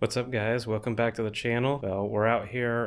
What's up, guys? Welcome back to the channel. Well, we're out here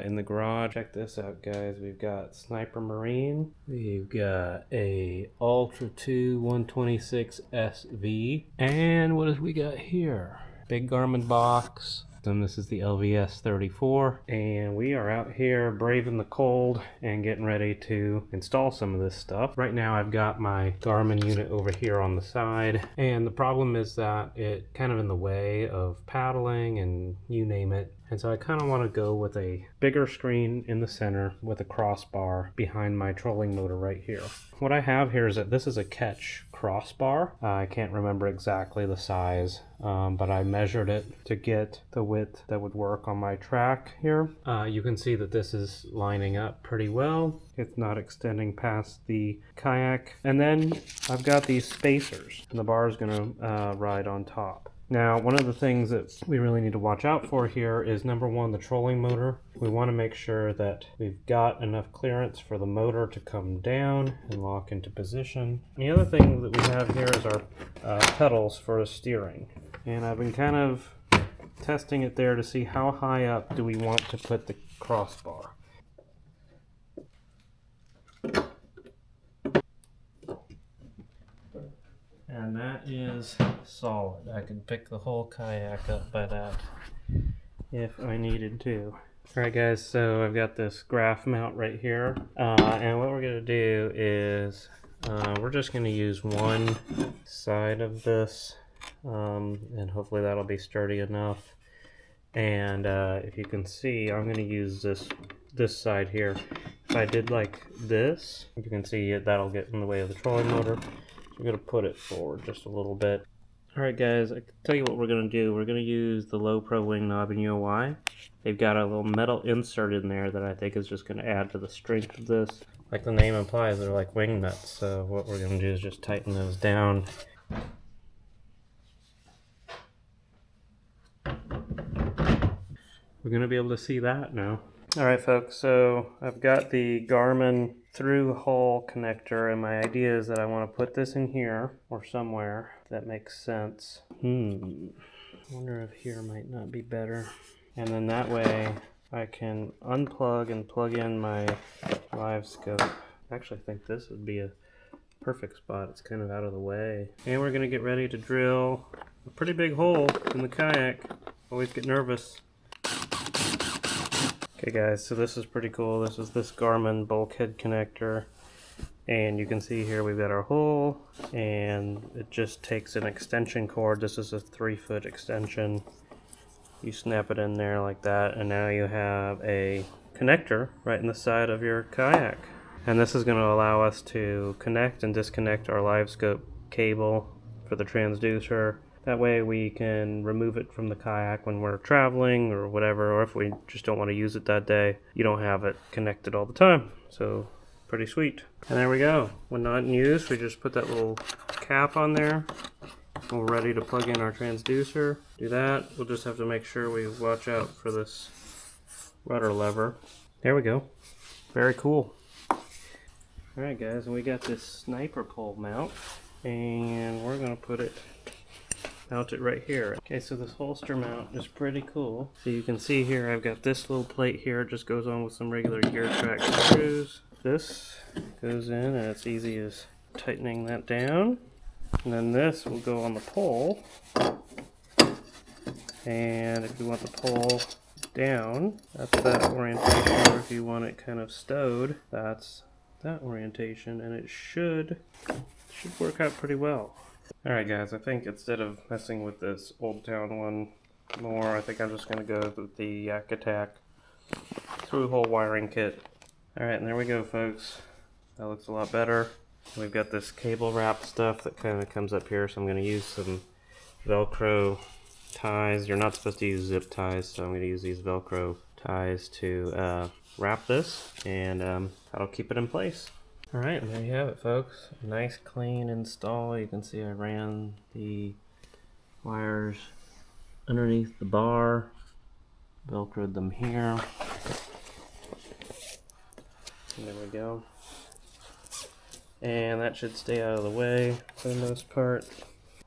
in the garage. Check this out, guys. We've got Sniper Marine. We've got a Ultra 2 126 SV. And what have we got here? Big Garmin box. And this is the LVS34. And we are out here braving the cold and getting ready to install some of this stuff. Right now I've got my Garmin unit over here on the side. And the problem is that it's kind of in the way of paddling and you name it. And so I kind of want to go with a bigger screen in the center with a crossbar behind my trolling motor right here. What I have here is that this is a Ketch crossbar. I can't remember exactly the size, but I measured it to get the width that would work on my track here. You can see that this is lining up pretty well. It's not extending past the Kayak. And then I've got these spacers, and the bar is going to ride on top. Now, one of the things that we really need to watch out for here is, number one, the trolling motor. We want to make sure that we've got enough clearance for the motor to come down and lock into position. The other thing that we have here is our pedals for the steering. And I've been kind of testing it there to see how high up do we want to put the crossbar. And that is solid. I could pick the whole kayak up by that if I needed to. Alright guys, so I've got this graph mount right here. And what we're going to do is we're just going to use one side of this. And hopefully that'll be sturdy enough. And if you can see, I'm going to use this side here. If I did like this, you can see that'll get in the way of the trolling motor. We're going to put it forward just a little bit. Alright guys, I can tell you what we're going to do. We're going to use the low pro wing knob, and you know why? They've got a little metal insert in there that I think is just going to add to the strength of this. Like the name implies, they're like wing nuts. So what we're going to do is just tighten those down. We're going to be able to see that now. Alright folks, so I've got the Garmin through hole connector, and my idea is that I want to put this in here or somewhere. If that makes sense. I wonder if here might not be better. And then that way I can unplug and plug in my Livescope. Actually, I think this would be a perfect spot. It's kind of out of the way. And we're going to get ready to drill a pretty big hole in the kayak. Always get nervous. Okay guys, so this is pretty cool. This is this Garmin bulkhead connector, and you can see here we've got our hole, and it just takes an extension cord. This is a 3-foot extension. You snap it in there like that, and now you have a connector right in the side of your kayak. And this is going to allow us to connect and disconnect our Livescope cable for the transducer. That way we can remove it from the kayak when we're traveling or whatever, or if we just don't want to use it that day, you don't have it connected all the time. So pretty sweet. And there we go. When not in use, we just put that little cap on there. We're ready to plug in our transducer. Do that. We'll just have to make sure we watch out for this rudder lever. There we go. Very cool. Alright guys, and we got this sniper pole mount, and we're going to mount it right here. Okay, so this holster mount is pretty cool. So you can see here I've got this little plate here. It just goes on with some regular gear track screws. This goes in, and it's easy as tightening that down. And then this will go on the pole. And if you want the pole down, that's that orientation. Or if you want it kind of stowed, that's that orientation. And it should work out pretty well. Alright guys, I think instead of messing with this Old Town one more, I think I'm just going to go with the Yak Attack through-hole wiring kit. Alright, and there we go folks. That looks a lot better. We've got this cable wrap stuff that kind of comes up here, so I'm going to use some Velcro ties. You're not supposed to use zip ties, so I'm going to use these Velcro ties to wrap this, and that'll keep it in place. Alright, and there you have it folks. A nice clean install. You can see I ran the wires underneath the bar, velcroed them here. And there we go. And that should stay out of the way for the most part.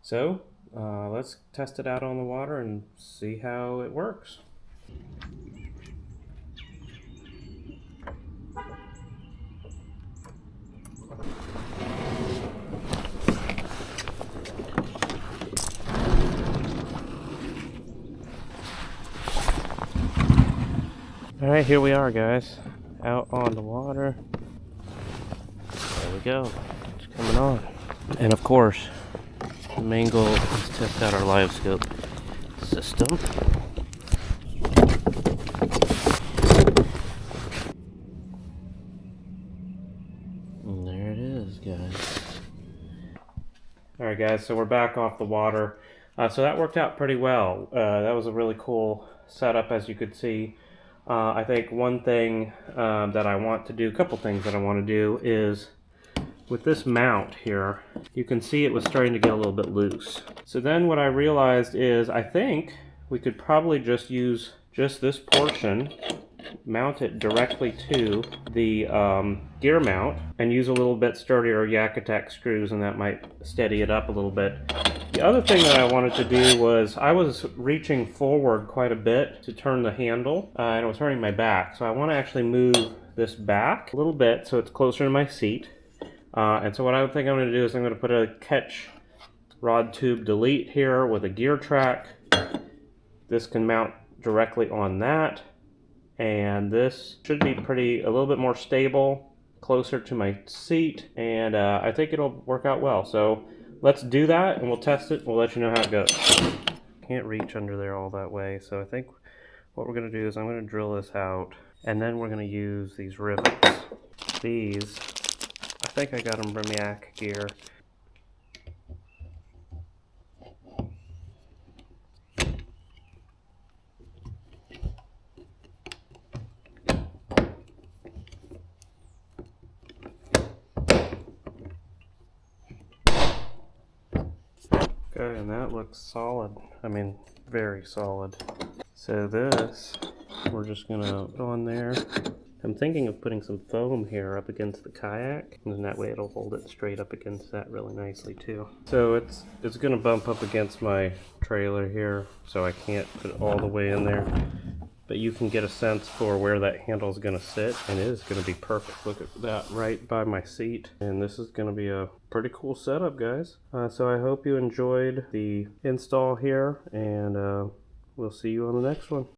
So, let's test it out on the water and see how it works. Alright, here we are, guys. Out on the water. There we go. It's coming on. And of course, the main goal is to test out our Livescope system. And there it is, guys. Alright guys, so we're back off the water. So that worked out pretty well. That was a really cool setup, as you could see. I think one thing that I want to do, a couple things that I want to do is with this mount here, you can see it was starting to get a little bit loose. So then what I realized is I think we could probably just use just this portion, mount it directly to the gear mount, and use a little bit sturdier Yakutak screws, and that might steady it up a little bit. The other thing that I wanted to do was, I was reaching forward quite a bit to turn the handle, and it was hurting my back. So I want to actually move this back a little bit so it's closer to my seat. And so what I think I'm going to do is I'm going to put a catch rod tube delete here with a gear track. This can mount directly on that. And this should be a little bit more stable, closer to my seat. And I think it'll work out well. So let's do that and we'll test it. We'll let you know how it goes. Can't reach under there all that way. So I think what we're going to do is I'm going to drill this out. And then we're going to use these rivets. These, I think I got them from Yak Gear. Okay, and that looks solid. I mean, very solid. So this, we're just gonna put on there. I'm thinking of putting some foam here up against the kayak, and that way it'll hold it straight up against that really nicely too. So it's gonna bump up against my trailer here, so I can't put it all the way in there. But you can get a sense for where that handle is going to sit, and it is going to be perfect. Look at that, right by my seat. And this is going to be a pretty cool setup, guys. So I hope you enjoyed the install here, and we'll see you on the next one.